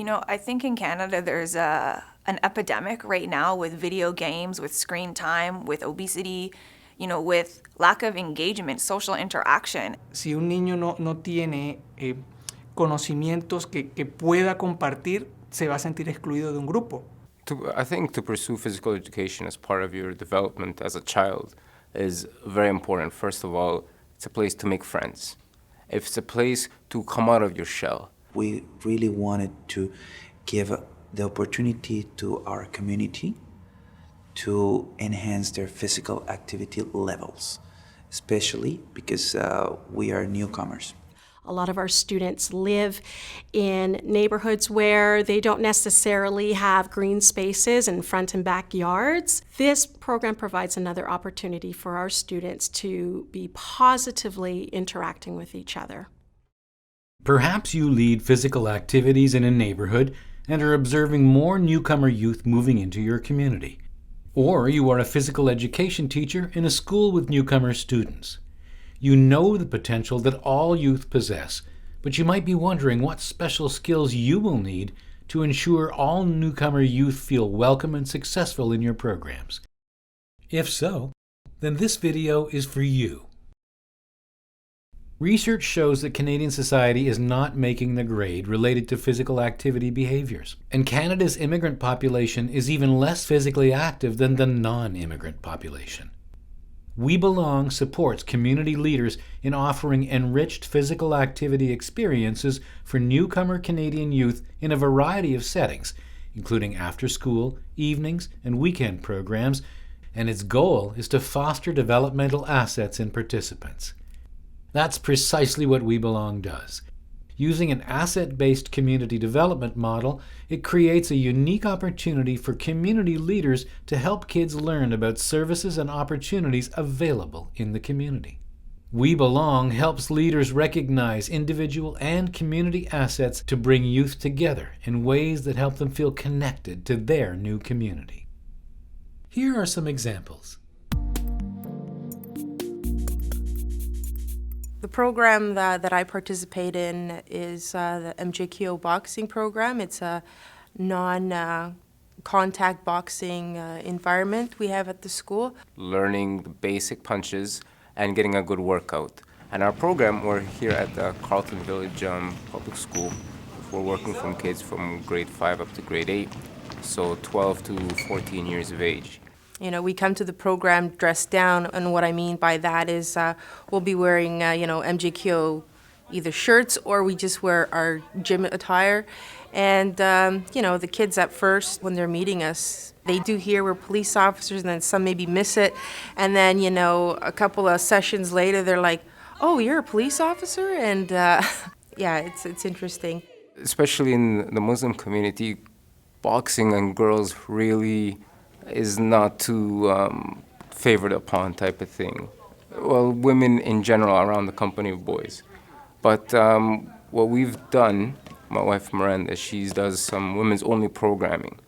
You know, I think in Canada there's an epidemic right now with video games, with screen time, with obesity, you know, with lack of engagement, social interaction. Si un niño no tiene conocimientos que pueda compartir, se va a sentir excluido de un grupo. I think to pursue physical education as part of your development as a child is very important. First of all, it's a place to make friends. It's a place to come out of your shell. We really wanted to give the opportunity to our community to enhance their physical activity levels, especially because we are newcomers. A lot of our students live in neighborhoods where they don't necessarily have green spaces and front and backyards. This program provides another opportunity for our students to be positively interacting with each other. Perhaps you lead physical activities in a neighborhood and are observing more newcomer youth moving into your community. Or you are a physical education teacher in a school with newcomer students. You know the potential that all youth possess, but you might be wondering what special skills you will need to ensure all newcomer youth feel welcome and successful in your programs. If so, then this video is for you. Research shows that Canadian society is not making the grade related to physical activity behaviors, and Canada's immigrant population is even less physically active than the non-immigrant population. We Belong supports community leaders in offering enriched physical activity experiences for newcomer Canadian youth in a variety of settings, including after-school, evenings, and weekend programs, and its goal is to foster developmental assets in participants. That's precisely what We Belong does. Using an asset-based community development model, it creates a unique opportunity for community leaders to help kids learn about services and opportunities available in the community. We Belong helps leaders recognize individual and community assets to bring youth together in ways that help them feel connected to their new community. Here are some examples. The program that I participate in is the MJKO boxing program. It's a non-contact boxing environment we have at the school. Learning the basic punches and getting a good workout. And our program, we're here at the Carleton Village Public School. We're working from kids from grade 5 up to grade 8, so 12 to 14 years of age. You know, we come to the program dressed down, and what I mean by that is we'll be wearing, MJKO either shirts or we just wear our gym attire. And, the kids at first, when they're meeting us, they do hear we're police officers, and then some maybe miss it. And then, a couple of sessions later, they're like, oh, you're a police officer? And, it's interesting. Especially in the Muslim community, boxing and girls really is not too favored upon type of thing. Well, women in general around the company of boys. But what we've done, my wife Miranda, she does some women's only programming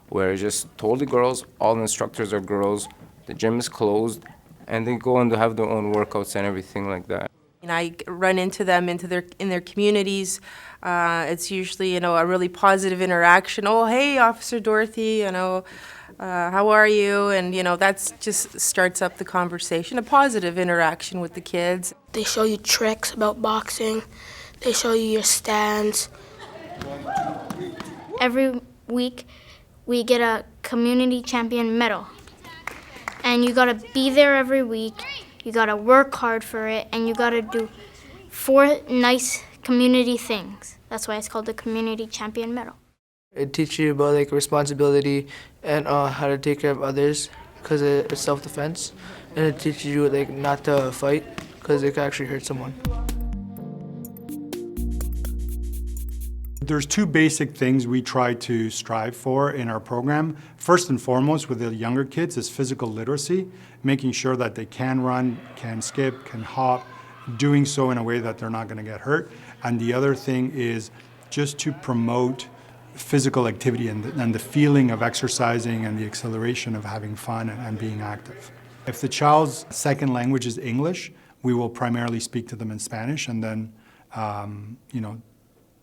where it's just totally girls, all the instructors are girls, the gym is closed, and they go and they have their own workouts and everything like that. And I run into them in their communities. It's usually, a really positive interaction. Oh, hey, Officer Dorothy, how are you? And, that just starts up the conversation, a positive interaction with the kids. They show you tricks about boxing. They show you your stance. Every week, we get a community champion medal. And you gotta be there every week. You gotta work hard for it, and you gotta do 4 nice community things. That's why it's called the Community Champion Medal. It teaches you about responsibility and how to take care of others because it's self-defense, and it teaches you not to fight because it can actually hurt someone. There's 2 basic things we try to strive for in our program. First and foremost with the younger kids is physical literacy, making sure that they can run, can skip, can hop, doing so in a way that they're not going to get hurt. And the other thing is just to promote physical activity and the feeling of exercising and the exhilaration of having fun and being active. If the child's second language is English, we will primarily speak to them in Spanish and then,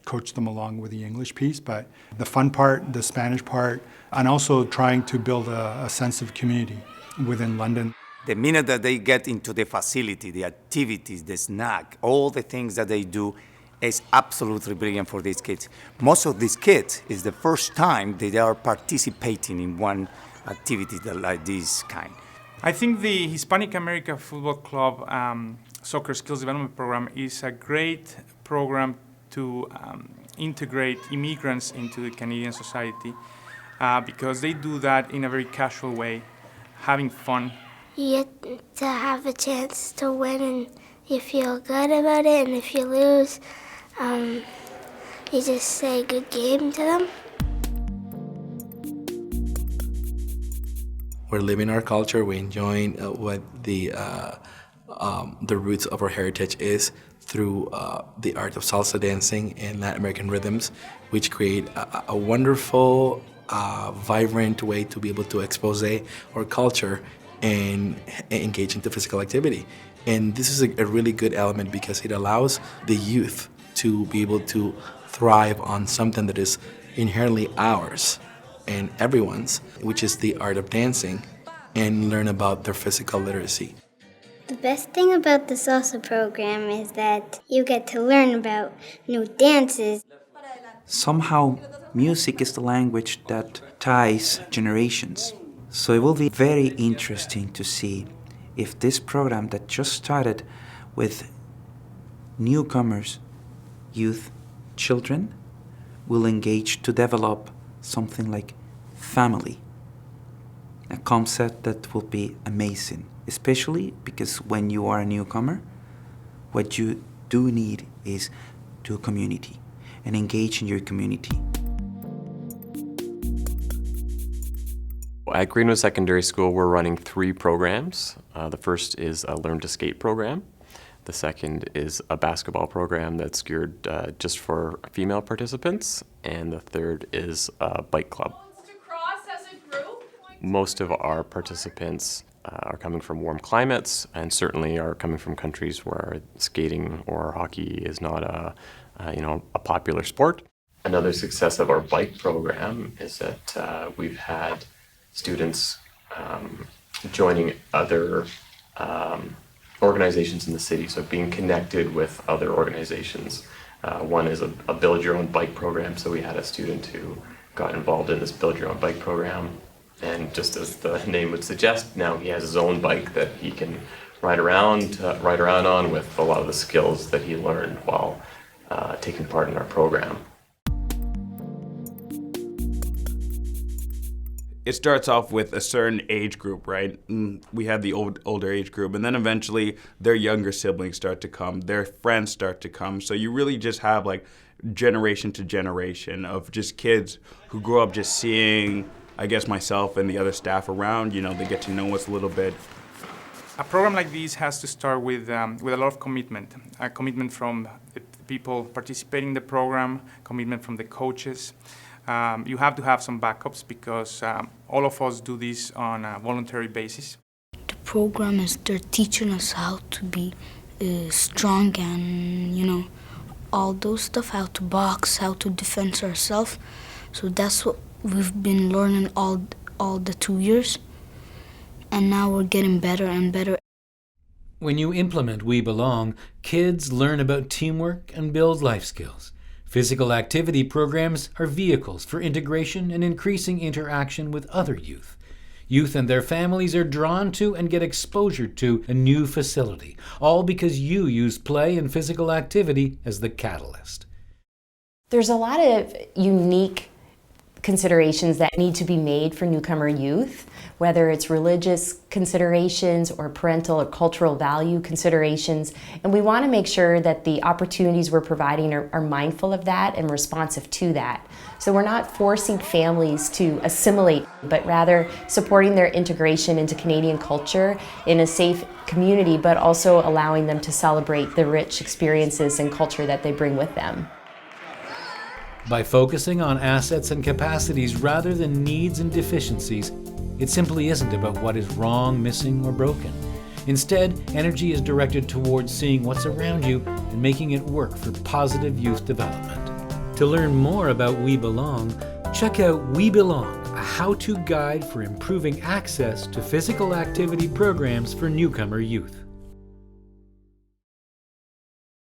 coach them along with the English piece. But the fun part, the Spanish part, and also trying to build a sense of community within London. The minute that they get into the facility, the activities, the snack, all the things that they do is absolutely brilliant for these kids. Most of these kids is the first time they are participating in one activity like this kind. I think the Hispanic America Football Club Soccer Skills Development Program is a great program to integrate immigrants into the Canadian society because they do that in a very casual way, having fun. You get to have a chance to win and you feel good about it, and if you lose, you just say good game to them. We're living our culture, we're enjoying what the roots of our heritage is through the art of salsa dancing and Latin American rhythms, which create a wonderful, vibrant way to be able to expose our culture and engage into physical activity. And this is a really good element because it allows the youth to be able to thrive on something that is inherently ours and everyone's, which is the art of dancing, and learn about their physical literacy. The best thing about the salsa program is that you get to learn about new dances. Somehow, music is the language that ties generations. So it will be very interesting to see if this program that just started with newcomers, youth, children, will engage to develop something like family. A concept that will be amazing, especially because when you are a newcomer, what you do need is to community and engage in your community. At Greenwood Secondary School, we're running 3 programs. The first is a Learn to Skate program. The second is a basketball program that's geared just for female participants. And the third is a bike club. Most of our participants are coming from warm climates and certainly are coming from countries where skating or hockey is not a popular sport. Another success of our bike program is that we've had students joining other organizations in the city, so being connected with other organizations. One is a build your own bike program, so we had a student who got involved in this build your own bike program, and just as the name would suggest, now he has his own bike that he can ride around on with a lot of the skills that he learned while taking part in our program. It starts off with a certain age group, right? We have the older age group, and then eventually their younger siblings start to come, their friends start to come. So you really just have like generation to generation of just kids who grow up just seeing, I guess, myself and the other staff around. They get to know us a little bit. A program like this has to start with a lot of commitment. A commitment from the people participating in the program, commitment from the coaches. You have to have some backups because all of us do this on a voluntary basis. The program is they're teaching us how to be strong and, all those stuff, how to box, how to defend ourselves. So that's what we've been learning all the 2 years. And now we're getting better and better. When you implement We Belong, kids learn about teamwork and build life skills. Physical activity programs are vehicles for integration and increasing interaction with other youth. Youth and their families are drawn to and get exposure to a new facility, all because you use play and physical activity as the catalyst. There's a lot of unique considerations that need to be made for newcomer youth, whether it's religious considerations or parental or cultural value considerations. And we want to make sure that the opportunities we're providing are mindful of that and responsive to that. So we're not forcing families to assimilate, but rather supporting their integration into Canadian culture in a safe community, but also allowing them to celebrate the rich experiences and culture that they bring with them. By focusing on assets and capacities rather than needs and deficiencies, it simply isn't about what is wrong, missing, or broken. Instead, energy is directed towards seeing what's around you and making it work for positive youth development. To learn more about We Belong, check out We Belong, a how-to guide for improving access to physical activity programs for newcomer youth.